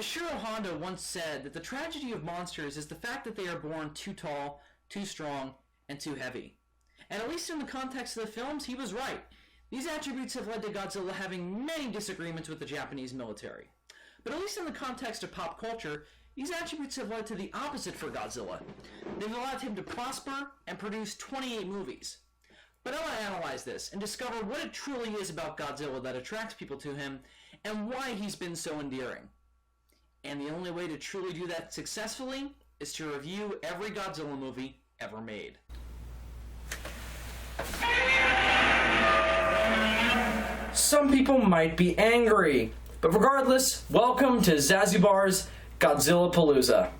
Ishiro Honda once said that the tragedy of monsters is the fact that they are born too tall, too strong, and too heavy. And at least in the context of the films, he was right. These attributes have led to Godzilla having many disagreements with the Japanese military. But at least in the context of pop culture, these attributes have led to the opposite for Godzilla. They've allowed him to prosper and produce 28 movies. But I want to analyze this and discover what it truly is about Godzilla that attracts people to him and why he's been so endearing. And the only way to truly do that successfully is to review every Godzilla movie ever made. Some people might be angry, but regardless, welcome to Zazubaar's Godzilla Palooza.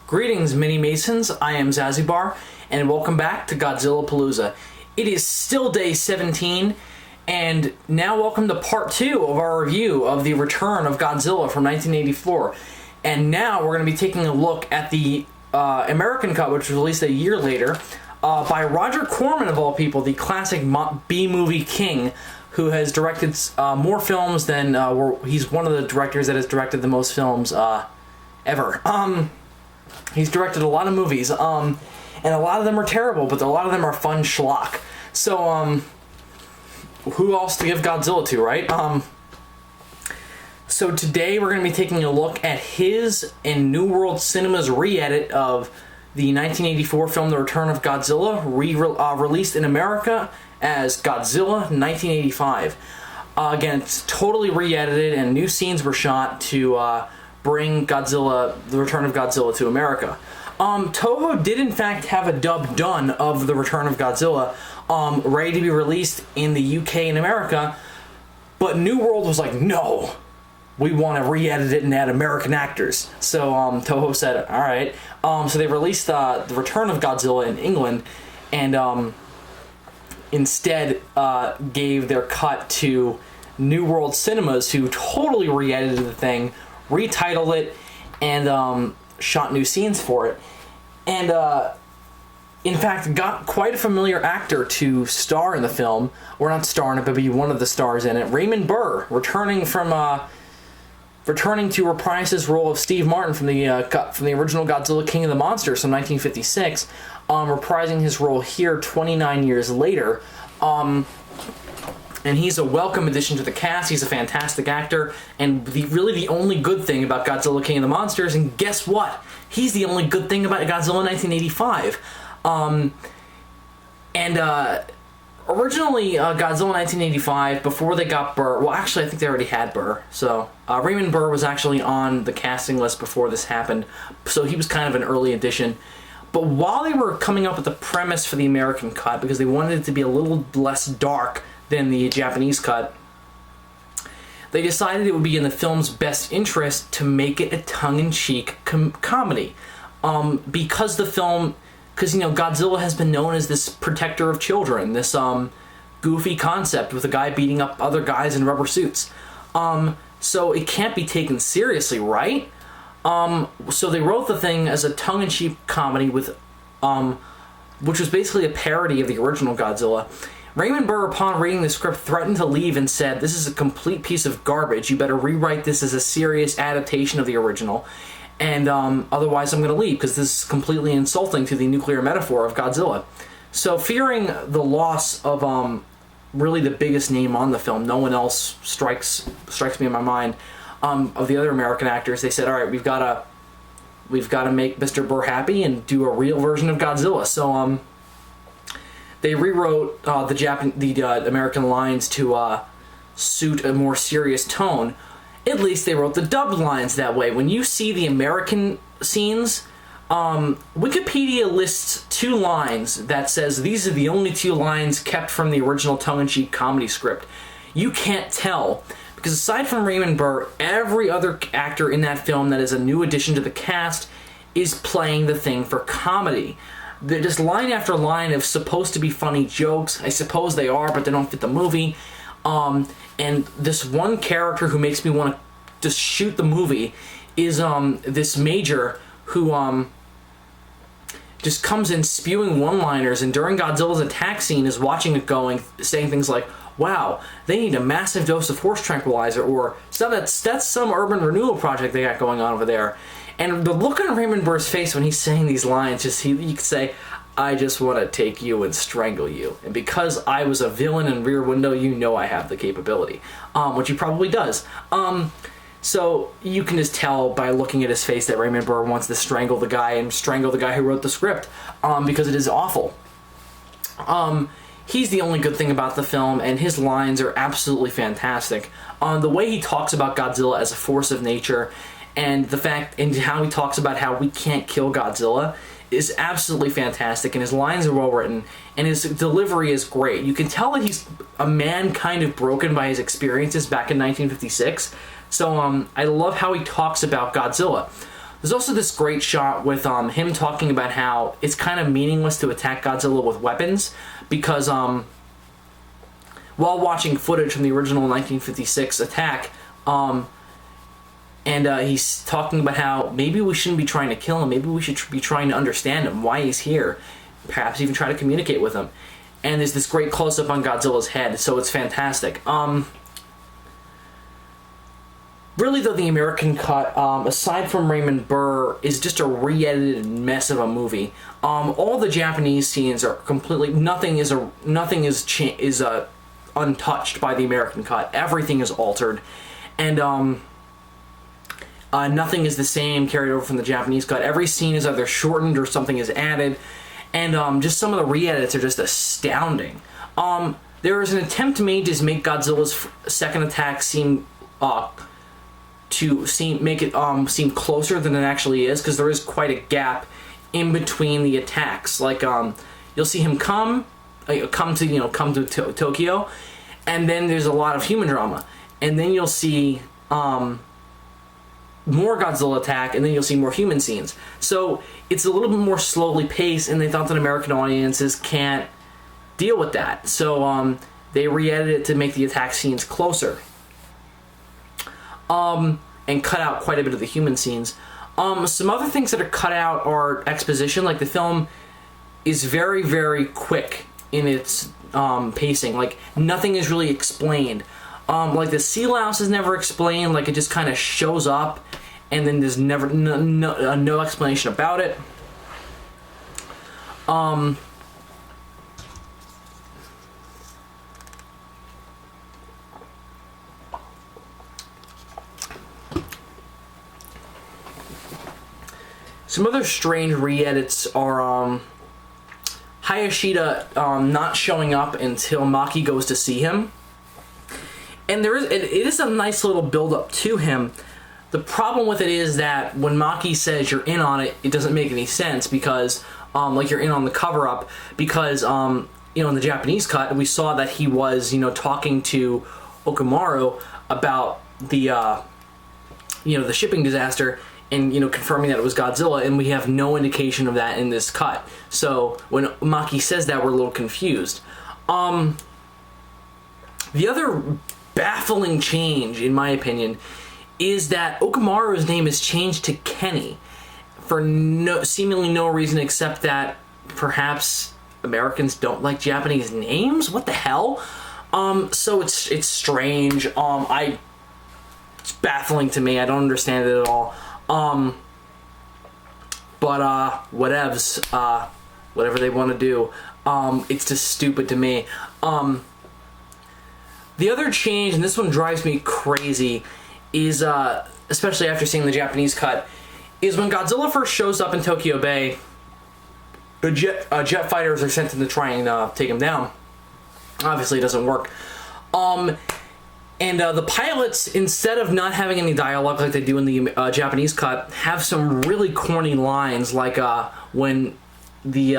Greetings, Mini Masons. I am Zazubaar, and welcome back to Godzilla Palooza. It is still day 17, and now welcome to part 2 of our review of the return of Godzilla from 1984. And now we're going to be taking a look at the American cut, which was released a year later, by Roger Corman, of all people, the classic B-movie king, who has directed more films than... he's one of the directors that has directed the most films ever. He's directed a lot of movies, and a lot of them are terrible, but a lot of them are fun schlock. So, who else to give Godzilla to, right? So today we're going to be taking a look at his and New World Cinema's re-edit of the 1984 film The Return of Godzilla, released in America as Godzilla 1985. Again, it's totally re-edited, and new scenes were shot to... bring Godzilla, The Return of Godzilla to America. Toho did in fact have a dub done of The Return of Godzilla, ready to be released in the UK and America, but New World was like, no, we want to re-edit it and add American actors. So Toho said, alright. So they released The Return of Godzilla in England, and instead gave their cut to New World Cinemas, who totally re-edited the thing, retitled it, and shot new scenes for it, and in fact got quite a familiar actor to star in the film, or not star in it, but be one of the stars in it. Raymond Burr, returning to reprise his role of Steve Martin from the original Godzilla King of the Monsters from 1956, reprising his role here 29 years later. And he's a welcome addition to the cast. He's a fantastic actor, and really the only good thing about Godzilla King of the Monsters, and guess what? He's the only good thing about Godzilla 1985. Originally, Godzilla 1985, before they got Burr, well actually I think they already had Burr, so Raymond Burr was actually on the casting list before this happened, so he was kind of an early addition. But while they were coming up with the premise for the American cut, because they wanted it to be a little less dark than the Japanese cut, they decided it would be in the film's best interest to make it a tongue-in-cheek comedy. Because Godzilla has been known as this protector of children, this goofy concept with a guy beating up other guys in rubber suits. So it can't be taken seriously, right? So they wrote the thing as a tongue-in-cheek comedy with, which was basically a parody of the original Godzilla. Raymond Burr, upon reading the script, threatened to leave and said, "This is a complete piece of garbage. You better rewrite this as a serious adaptation of the original, and otherwise I'm going to leave, because this is completely insulting to the nuclear metaphor of Godzilla." So fearing the loss of really the biggest name on the film, no one else strikes me in my mind, of the other American actors, they said, all right, we've got to make Mr. Burr happy and do a real version of Godzilla. So they rewrote the American lines to suit a more serious tone. At least they wrote the dubbed lines that way. When you see the American scenes, Wikipedia lists 2 lines that says these are the only 2 lines kept from the original tongue-in-cheek comedy script. You can't tell, because aside from Raymond Burr, every other actor in that film that is a new addition to the cast is playing the thing for comedy. They're just line after line of supposed to be funny jokes. I suppose they are, but they don't fit the movie. And this one character who makes me want to just shoot the movie is this major who just comes in spewing one-liners, and during Godzilla's attack scene is watching it going, saying things like, wow, they need a massive dose of horse tranquilizer, or that's some urban renewal project they got going on over there. And the look on Raymond Burr's face when he's saying these lines, you could say, I just want to take you and strangle you. And because I was a villain in Rear Window, you know I have the capability. Which he probably does. So you can just tell by looking at his face that Raymond Burr wants to strangle the guy and strangle the guy who wrote the script. Because it is awful. He's the only good thing about the film, and his lines are absolutely fantastic. The way he talks about Godzilla as a force of nature, and how he talks about how we can't kill Godzilla, is absolutely fantastic, and his lines are well written, and his delivery is great. You can tell that he's a man kind of broken by his experiences back in 1956. So I love how he talks about Godzilla. There's also this great shot with him talking about how it's kind of meaningless to attack Godzilla with weapons, because while watching footage from the original 1956 attack, he's talking about how maybe we shouldn't be trying to kill him, maybe we should be trying to understand him, why he's here, perhaps even try to communicate with him. And there's this great close-up on Godzilla's head, so it's fantastic. Really, though, the American cut, aside from Raymond Burr, is just a re-edited mess of a movie. All the Japanese scenes are completely nothing is untouched by the American cut. Everything is altered, and nothing is the same carried over from the Japanese cut. Every scene is either shortened or something is added, and just some of the re-edits are just astounding. There is an attempt made to make Godzilla's second attack seem seem closer than it actually is, because there is quite a gap in between the attacks. Like you'll see him come to Tokyo, and then there's a lot of human drama, and then you'll see more Godzilla attack, and then you'll see more human scenes. So it's a little bit more slowly paced, and they thought that American audiences can't deal with that. So they re-edited it to make the attack scenes closer. And cut out quite a bit of the human scenes. Some other things that are cut out are exposition. Like, the film is very, very quick in its pacing. Like, nothing is really explained. Like, the sea louse is never explained. Like, it just kind of shows up, and then there's never no explanation about it. Some other strange re-edits are Hayashida not showing up until Maki goes to see him. And it is a nice little build-up to him. The problem with it is that when Maki says you're in on it, it doesn't make any sense, because like you're in on the cover-up, because in the Japanese cut, we saw that he was talking to Okumaru about the the shipping disaster, and confirming that it was Godzilla, and we have no indication of that in this cut. So when Maki says that, we're a little confused. The other baffling change, in my opinion, is that Okumaru's name is changed to Kenny for seemingly no reason except that perhaps Americans don't like Japanese names. What the hell? So it's strange. It's baffling to me. I don't understand it at all. But whatevs. whatever they want to do. It's just stupid to me. The other change, and this one drives me crazy, is especially after seeing the Japanese cut, is when Godzilla first shows up in Tokyo Bay, jet fighters are sent in to try and take him down. Obviously, it doesn't work. And the pilots, instead of not having any dialogue like they do in the Japanese cut, have some really corny lines, like when the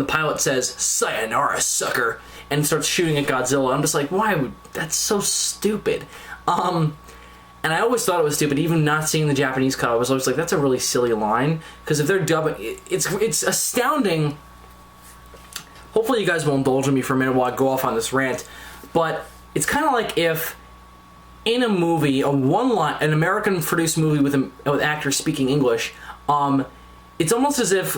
pilot says "Sayonara, sucker," and starts shooting at Godzilla. I'm just like, why would that's so stupid? And I always thought it was stupid, even not seeing the Japanese cut. I was always like, that's a really silly line, because if they're dubbing, it's astounding. Hopefully you guys will indulge in me for a minute while I go off on this rant, but it's kind of like if in a movie, an American-produced movie with actors speaking English, it's almost as if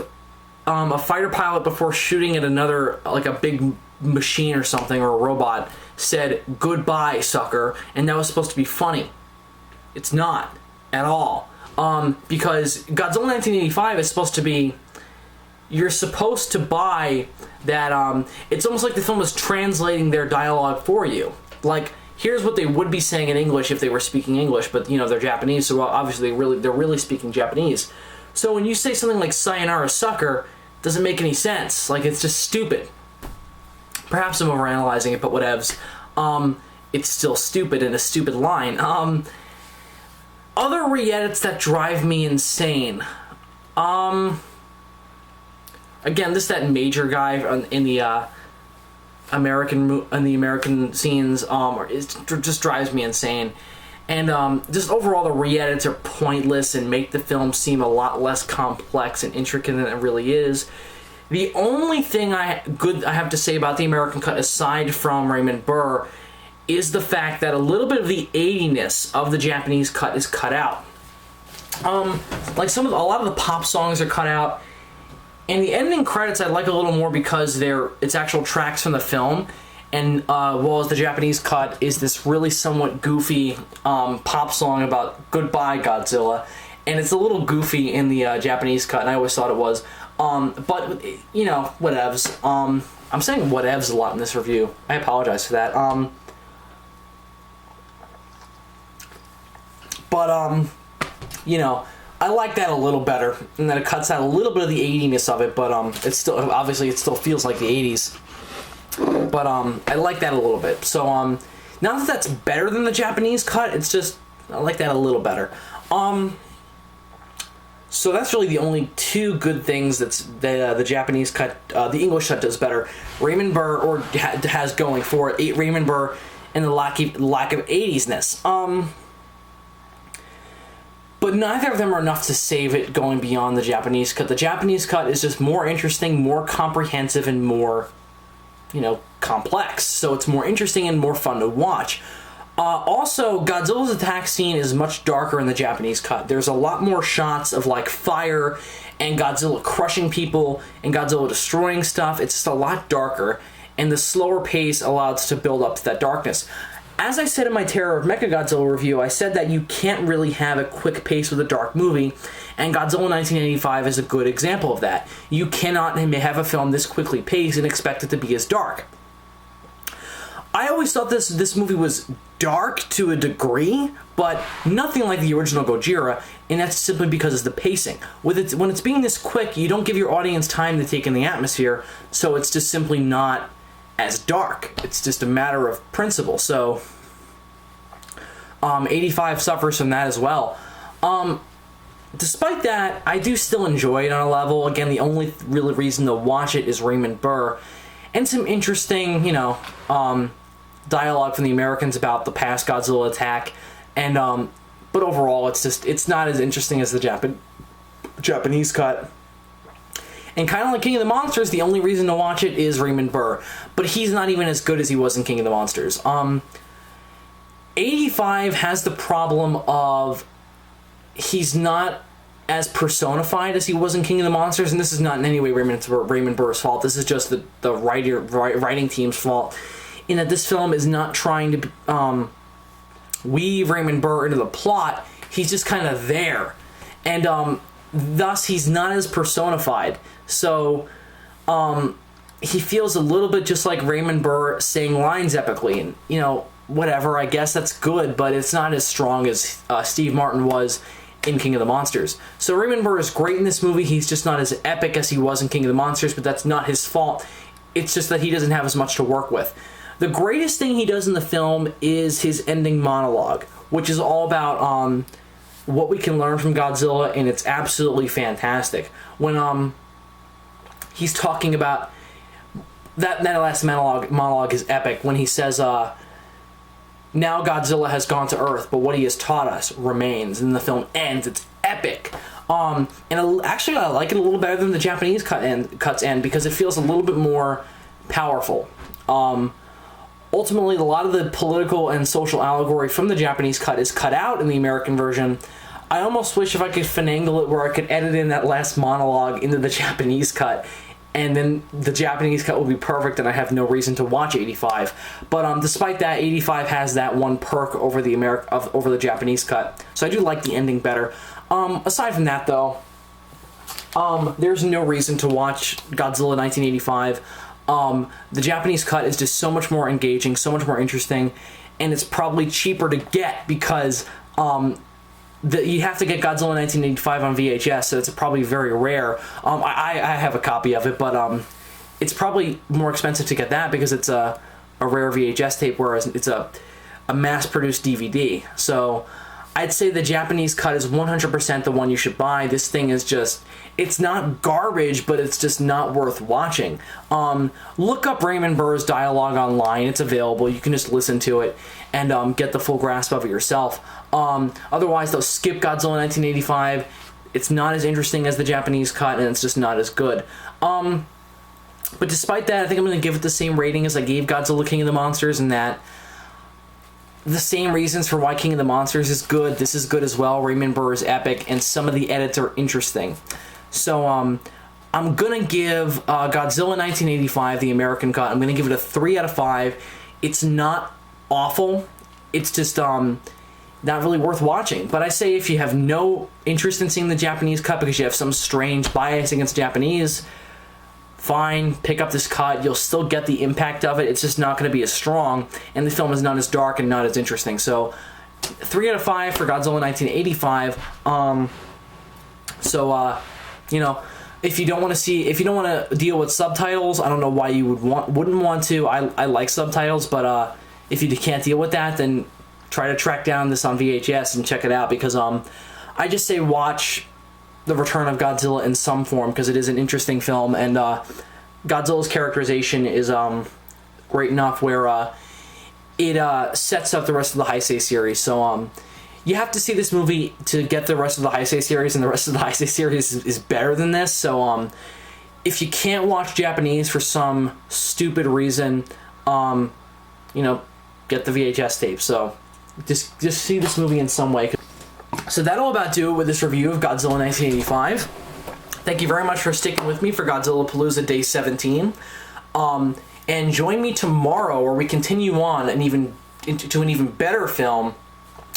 a fighter pilot, before shooting at another, like a big machine or something, or a robot, said, "Goodbye, sucker," and that was supposed to be funny. It's not at all, because Godzilla 1985 is supposed to be, you're supposed to buy that, it's almost like the film is translating their dialogue for you. Like, here's what they would be saying in English if they were speaking English, but you know, they're Japanese, so obviously they're really speaking Japanese. So when you say something like "Sayonara, sucker," it doesn't make any sense. Like, it's just stupid. Perhaps I'm overanalyzing it, but whatevs. It's still stupid and a stupid line. Other re-edits that drive me insane. Again, that major guy in the American scenes just drives me insane. And just overall, the re-edits are pointless and make the film seem a lot less complex and intricate than it really is. The only thing I have to say about the American cut, aside from Raymond Burr, is the fact that a little bit of the 80-ness of the Japanese cut is cut out. Like a lot of the pop songs are cut out, and the ending credits I like a little more because it's actual tracks from the film, and whereas the Japanese cut is this really somewhat goofy pop song about "Goodbye, Godzilla," and it's a little goofy in the Japanese cut, and I always thought it was. But you know, whatevs. I'm saying whatevs a lot in this review. I apologize for that. You know, I like that a little better, and that it cuts out a little bit of the 80-ness of it, but it's still, obviously it still feels like the 80s. But I like that a little bit. So not that that's better than the Japanese cut, it's just I like that a little better. So that's really the only two good things that the Japanese cut, the English cut does better. Raymond Burr has going for it. Raymond Burr and the lack of 80s-ness. But neither of them are enough to save it going beyond the Japanese cut. The Japanese cut is just more interesting, more comprehensive, and more, complex. So it's more interesting and more fun to watch. Also, Godzilla's attack scene is much darker in the Japanese cut. There's a lot more shots of like fire and Godzilla crushing people and Godzilla destroying stuff. It's just a lot darker, and the slower pace allows to build up to that darkness. As I said in my Terror of Mechagodzilla review, I said that you can't really have a quick pace with a dark movie, and Godzilla 1985 is a good example of that. You cannot have a film this quickly paced and expect it to be as dark. I always thought this movie was dark to a degree, but nothing like the original Gojira, and that's simply because of the pacing. When it's being this quick, you don't give your audience time to take in the atmosphere, so it's just simply not as dark. It's just a matter of principle. So 85 suffers from that as well. Despite that, I do still enjoy it on a level. Again, the only real reason to watch it is Raymond Burr and some interesting, dialogue from the Americans about the past Godzilla attack. And but overall, it's not as interesting as the Japanese cut. And kind of like King of the Monsters, the only reason to watch it is Raymond Burr. But he's not even as good as he was in King of the Monsters. 85 has the problem of he's not as personified as he was in King of the Monsters, and this is not in any way Raymond Burr's fault. This is just the writing team's fault, in that this film is not trying to weave Raymond Burr into the plot. He's just kind of there. And thus he's not as personified. So he feels a little bit just like Raymond Burr saying lines epically, and whatever, I guess that's good, but it's not as strong as Steve Martin was in King of the Monsters. So Raymond Burr is great in this movie. He's just not as epic as he was in King of the Monsters, but that's not his fault. It's just that he doesn't have as much to work with. The greatest thing he does in the film is his ending monologue, which is all about what we can learn from Godzilla, and it's absolutely fantastic. When he's talking about that last monologue is epic. When he says, "Now Godzilla has gone to Earth, but what he has taught us remains." And the film ends. It's epic. Actually, I like it a little better than the Japanese cuts end because it feels a little bit more powerful. Ultimately, a lot of the political and social allegory from the Japanese cut is cut out in the American version. I almost wish if I could finagle it where I could edit in that last monologue into the Japanese cut, and then the Japanese cut will be perfect and I have no reason to watch 85. But despite that, 85 has that one perk over the Japanese cut. So I do like the ending better. Aside from that though, there's no reason to watch Godzilla 1985. The Japanese cut is just so much more engaging, so much more interesting, and it's probably cheaper to get because you have to get Godzilla 1985 on VHS, so it's probably very rare. I have a copy of it, but it's probably more expensive to get that because it's a rare VHS tape, whereas it's a mass-produced DVD. So I'd say the Japanese cut is 100% the one you should buy. This thing is just, it's not garbage, but it's just not worth watching. Look up Raymond Burr's dialogue online. It's available. You can just listen to it and get the full grasp of it yourself. Otherwise, they'll skip Godzilla 1985. It's not as interesting as the Japanese cut, and it's just not as good. But despite that, I think I'm going to give it the same rating as I gave Godzilla King of the Monsters, in that the same reasons for why King of the Monsters is good, this is good as well. Raymond Burr is epic, and some of the edits are interesting. So I'm going to give Godzilla 1985, the American cut, I'm going to give it a 3 out of 5. It's not awful. It's just not really worth watching. But I say if you have no interest in seeing the Japanese cut because you have some strange bias against Japanese, fine, pick up this cut. You'll still get the impact of it. It's just not going to be as strong, and the film is not as dark and not as interesting. So 3 out of 5 for Godzilla 1985. If you don't want to deal with subtitles, I don't know why you wouldn't want to. I like subtitles, but if you can't deal with that, then try to track down this on VHS and check it out, because I just say watch The Return of Godzilla in some form, because it is an interesting film, and Godzilla's characterization is great enough where it sets up the rest of the Heisei series. So you have to see this movie to get the rest of the Heisei series, and the rest of the Heisei series is better than this. So if you can't watch Japanese for some stupid reason, get the VHS tape. So just see this movie in some way. So that'll about do it with this review of Godzilla 1985. Thank you very much for sticking with me for Godzilla Palooza Day 17. And join me tomorrow where we continue on to an even better film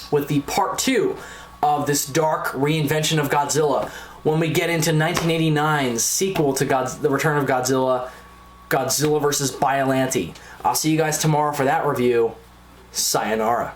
with the part 2 of this dark reinvention of Godzilla, when we get into 1989's sequel to The Return of Godzilla, Godzilla vs. Biollante. I'll see you guys tomorrow for that review. Sayonara.